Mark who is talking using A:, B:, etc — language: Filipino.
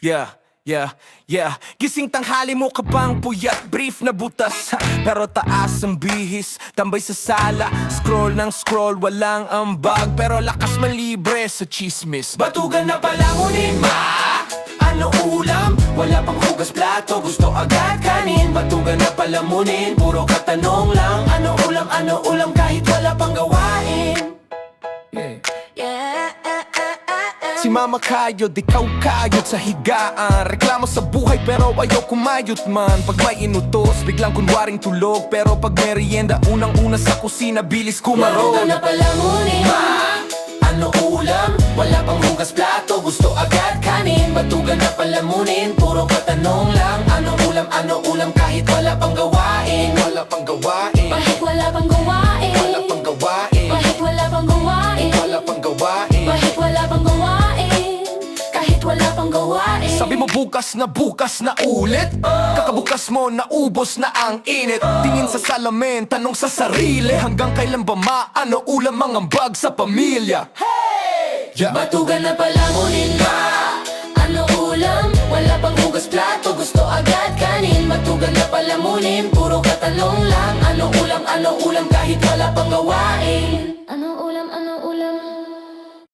A: Yeah, yeah, yeah. Gising tanghali mo ka bang puyat, brief na butas pero taas ang bihis, tambay sa sala, scroll ng scroll, walang ambag pero lakas malibre sa chismis. Batugan na palamunin ma, ano ulam? Wala pang hugas plato, gusto agad kanin. Batugan na palamunin, puro katanong lang. Ano ulam kahit wala pang gawain. Si mama kayod, ikaw kayod sa higaan. Reklamo sa buhay pero ayaw kumayot man. Pag may inutos, biglang kunwaring tulog. Pero pag merienda, unang-una sa kusina, bilis kumarog.
B: Batugan na palamunin
A: Ma, ano ulam? Wala pang hugas plato, gusto agad kanin. Batugan na palamunin, puro katanong lang. Ano ulam kahit wala pang gawain. Wala pang gawain,
B: Kahit wala pang gawain
A: wala pang gawain,
B: Kahit wala pang gawain
A: wala pang gawain.
B: Kahit wala pang gawain Kahit wala pang gawain
A: Sabi mo bukas na ulit. Kakabukas mo naubos na ang init. Tingin sa salamin, tanong sa sarili, hanggang kailan ba maano ulam ang ambag sa pamilya? Yeah.
B: Batugan na palamunin ma, ano ulam? Wala pang hugas plato, gusto agad kanin. Batugan na palamunin, puro katanong lang. Ano ulam kahit wala pang gawain.